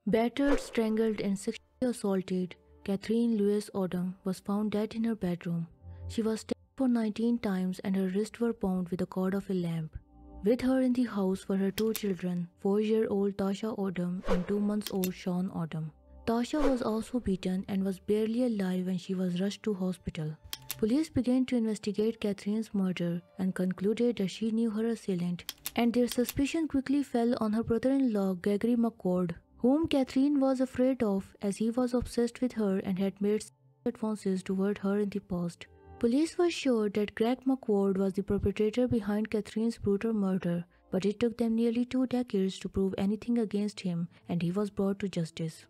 Battered, strangled, and sexually assaulted, Kathryn Louise Odom was found dead in her bedroom. She was stabbed for 19 times and her wrists were bound with the cord of a lamp. With her in the house were her two children, 4-year-old Tasha Odom and 2-month-old Shawn Odom. Tasha was also beaten and was barely alive when she was rushed to hospital. Police began to investigate Kathryn's murder and concluded that she knew her assailant, and their suspicion quickly fell on her brother-in-law Gregory Markwardt, whom Kathryn was afraid of as he was obsessed with her and had made advances toward her in the past. Police were sure that Greg Markwardt was the perpetrator behind Kathryn's brutal murder, but it took them nearly 2 decades to prove anything against him, and he was brought to justice.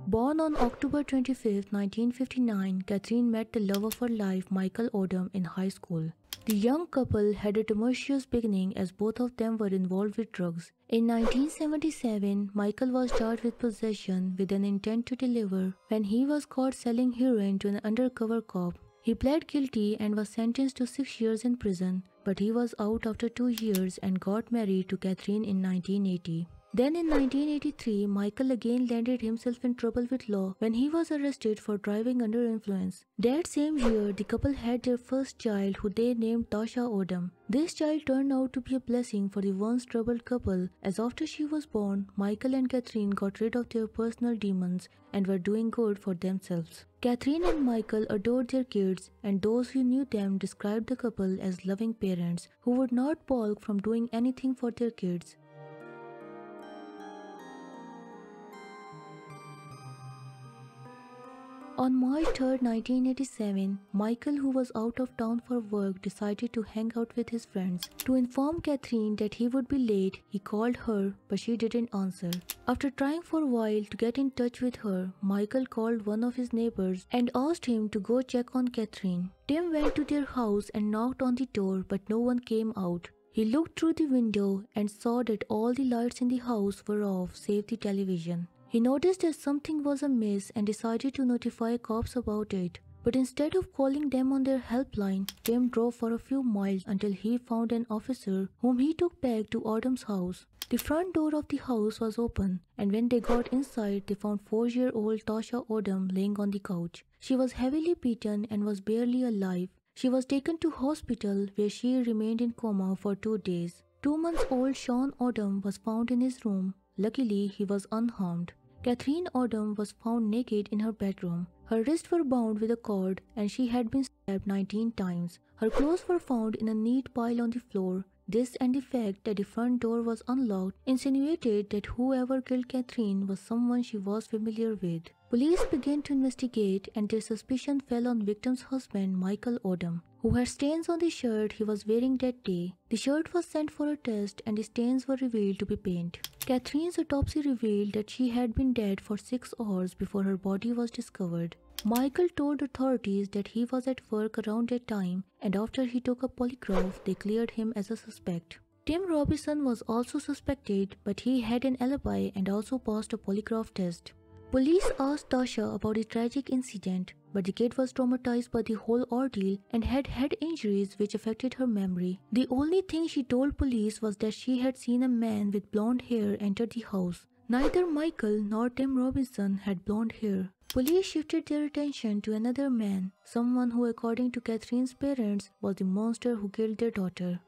Born on October 25, 1959, Kathryn met the love of her life, Michael Odom, in high school. The young couple had a tumultuous beginning as both of them were involved with drugs. In 1977, Michael was charged with possession with an intent to deliver when he was caught selling heroin to an undercover cop. He pled guilty and was sentenced to 6 years in prison, but he was out after 2 years and got married to Kathryn in 1980. Then in 1983, Michael again landed himself in trouble with law when he was arrested for driving under influence. That same year, the couple had their first child, who they named Tasha Odom. This child turned out to be a blessing for the once troubled couple, as after she was born, Michael and Kathryn got rid of their personal demons and were doing good for themselves. Kathryn and Michael adored their kids, and those who knew them described the couple as loving parents who would not balk from doing anything for their kids. On March 3, 1987, Michael, who was out of town for work, decided to hang out with his friends. To inform Kathryn that he would be late, he called her, but she didn't answer. After trying for a while to get in touch with her, Michael called one of his neighbors and asked him to go check on Kathryn. Tim went to their house and knocked on the door, but no one came out. He looked through the window and saw that all the lights in the house were off save the television. He noticed that something was amiss and decided to notify cops about it. But instead of calling them on their helpline, Tim drove for a few miles until he found an officer whom he took back to Odom's house. The front door of the house was open, and when they got inside, they found 4-year-old Tasha Odom laying on the couch. She was heavily beaten and was barely alive. She was taken to hospital where she remained in coma for 2 days. 2-month-old Shawn Odom was found in his room. Luckily, he was unharmed. Kathryn Odom was found naked in her bedroom. Her wrists were bound with a cord and she had been stabbed 19 times. Her clothes were found in a neat pile on the floor. This and the fact that the front door was unlocked insinuated that whoever killed Kathryn was someone she was familiar with. Police began to investigate and their suspicion fell on victim's husband, Michael Odom, who had stains on the shirt he was wearing that day. The shirt was sent for a test and the stains were revealed to be paint. Kathryn's autopsy revealed that she had been dead for 6 hours before her body was discovered. Michael told authorities that he was at work around that time, and after he took a polygraph, they cleared him as a suspect. Tim Robinson was also suspected, but he had an alibi and also passed a polygraph test. Police asked Tasha about the tragic incident, but the kid was traumatized by the whole ordeal and had head injuries which affected her memory. The only thing she told police was that she had seen a man with blonde hair enter the house. Neither Michael nor Tim Robinson had blonde hair. Police shifted their attention to another man, someone who, according to Kathryn's parents, was the monster who killed their daughter.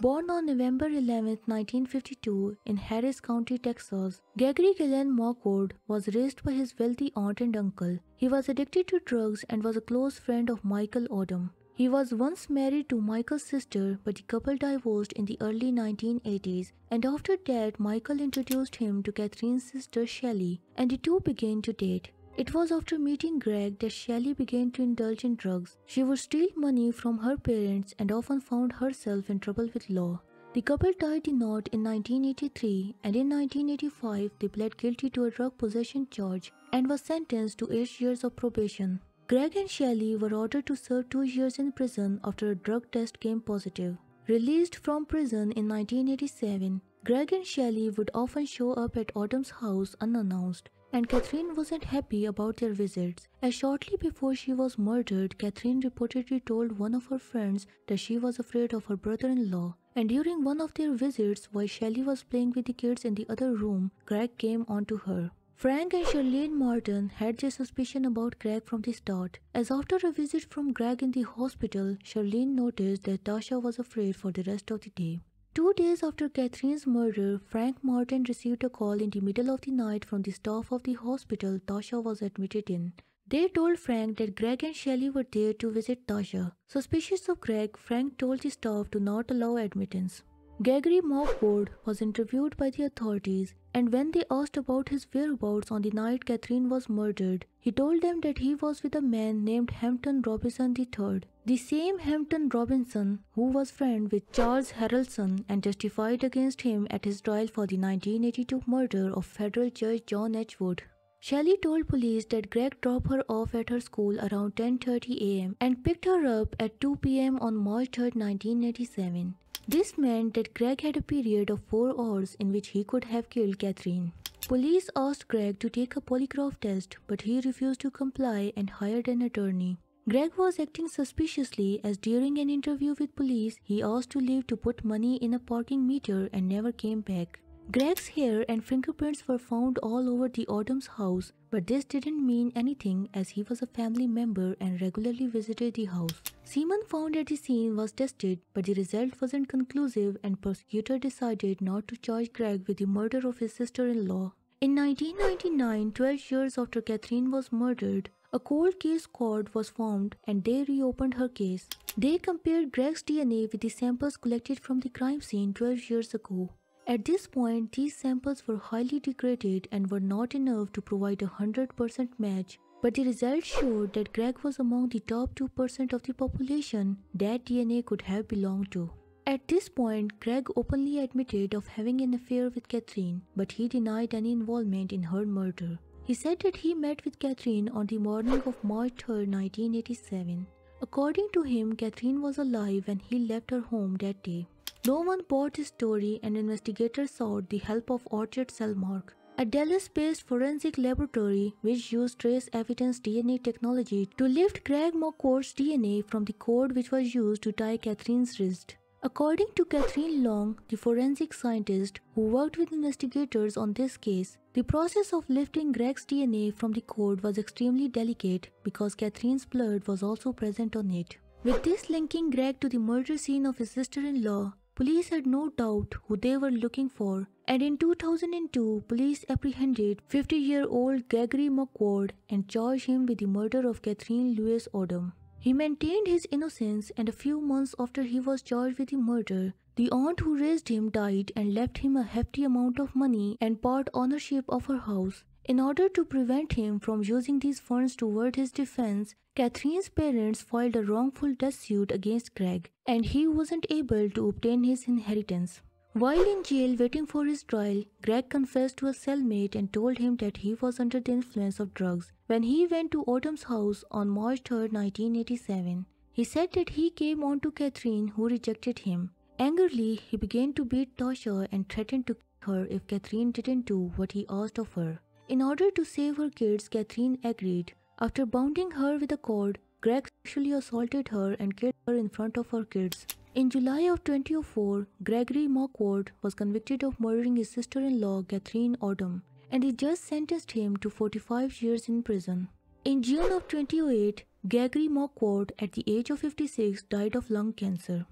Born on November 11, 1952 in Harris County, Texas, Gregory Markwardt was raised by his wealthy aunt and uncle. He was addicted to drugs and was a close friend of Michael Odom. He was once married to Michael's sister, but the couple divorced in the early 1980s, and after that Michael introduced him to Kathryn's sister Shelley, and the two began to date. It was after meeting Greg that Shelley began to indulge in drugs. She would steal money from her parents and often found herself in trouble with law. The couple tied the knot in 1983, and in 1985 they pled guilty to a drug possession charge and was sentenced to 8 years of probation. Greg and Shelley were ordered to serve 2 years in prison after a drug test came positive. Released from prison in 1987, Greg and Shelley would often show up at Odom's house unannounced, and Kathryn wasn't happy about their visits, as shortly before she was murdered, Kathryn reportedly told one of her friends that she was afraid of her brother-in-law. And during one of their visits, while Shelley was playing with the kids in the other room, Greg came onto her. Frank and Charlene Martin had their suspicion about Greg from the start, as after a visit from Greg in the hospital, Charlene noticed that Tasha was afraid for the rest of the day. 2 days after Kathryn's murder, Frank Martin received a call in the middle of the night from the staff of the hospital Tasha was admitted in. They told Frank that Greg and Shelley were there to visit Tasha. Suspicious of Greg, Frank told the staff to not allow admittance. Gregory Markwardt was interviewed by the authorities, and when they asked about his whereabouts on the night Kathryn was murdered, he told them that he was with a man named Hampton Robinson III, the same Hampton Robinson who was friend with Charles Harrelson and testified against him at his trial for the 1982 murder of federal judge John H. Wood. Shelley told police that Greg dropped her off at her school around 10:30 a.m. and picked her up at 2 p.m. on March 3, 1987. This meant that Greg had a period of 4 hours in which he could have killed Kathryn. Police asked Greg to take a polygraph test, but he refused to comply and hired an attorney. Greg was acting suspiciously as during an interview with police, he asked to leave to put money in a parking meter and never came back. Greg's hair and fingerprints were found all over the Odom's house, but this didn't mean anything as he was a family member and regularly visited the house. Semen found at the scene was tested, but the result wasn't conclusive and prosecutor decided not to charge Greg with the murder of his sister-in-law. In 1999, 12 years after Kathryn was murdered, a cold case squad was formed and they reopened her case. They compared Greg's DNA with the samples collected from the crime scene 12 years ago. At this point, these samples were highly degraded and were not enough to provide a 100% match, but the results showed that Greg was among the top 2% of the population that DNA could have belonged to. At this point, Greg openly admitted of having an affair with Kathryn, but he denied any involvement in her murder. He said that he met with Kathryn on the morning of March 3, 1987. According to him, Kathryn was alive when he left her home that day. No one bought his story and investigators sought the help of Orchard Cellmark, a Dallas-based forensic laboratory which used trace evidence DNA technology to lift Greg Markwardt's DNA from the cord which was used to tie Kathryn's wrist. According to Kathryn Long, the forensic scientist who worked with investigators on this case, the process of lifting Greg's DNA from the cord was extremely delicate because Kathryn's blood was also present on it. With this linking Greg to the murder scene of his sister-in-law, police had no doubt who they were looking for, and in 2002, police apprehended 50-year-old Gregory Markwardt and charged him with the murder of Kathryn Louise Odom. He maintained his innocence, and a few months after he was charged with the murder, the aunt who raised him died and left him a hefty amount of money and part ownership of her house. In order to prevent him from using these funds toward his defense, Kathryn's parents filed a wrongful death suit against Greg, and he wasn't able to obtain his inheritance. While in jail waiting for his trial, Greg confessed to a cellmate and told him that he was under the influence of drugs when he went to Odom's house on March 3, 1987. He said that he came on to Kathryn, who rejected him. Angrily, he began to beat Tasha and threatened to kill her if Kathryn didn't do what he asked of her. In order to save her kids, Kathryn agreed. After bounding her with a cord, Greg sexually assaulted her and killed her in front of her kids. In July of 2004, Gregory Markwardt was convicted of murdering his sister-in-law Kathryn Odom, and the judge sentenced him to 45 years in prison. In June of 2008, Gregory Markwardt, at the age of 56, died of lung cancer.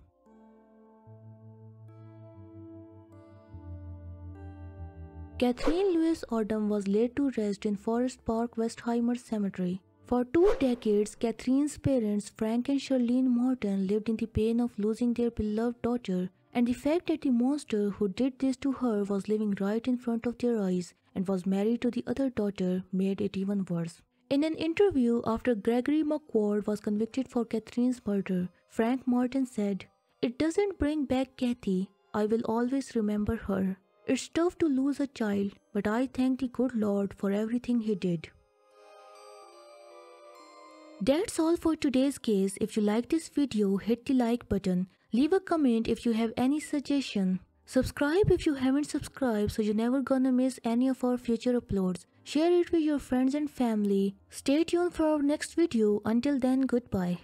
Kathryn Louise Odom was laid to rest in Forest Park Westheimer Cemetery. For 2 decades, Kathryn's parents, Frank and Charlene Martin, lived in the pain of losing their beloved daughter, and the fact that the monster who did this to her was living right in front of their eyes and was married to the other daughter made it even worse. In an interview after Gregory Markwardt was convicted for Kathryn's murder, Frank Martin said, "It doesn't bring back Kathy. I will always remember her. It's tough to lose a child, but I thank the good Lord for everything he did." That's all for today's case. If you like this video, hit the like button. Leave a comment if you have any suggestion. Subscribe if you haven't subscribed so you're never gonna miss any of our future uploads. Share it with your friends and family. Stay tuned for our next video. Until then, goodbye.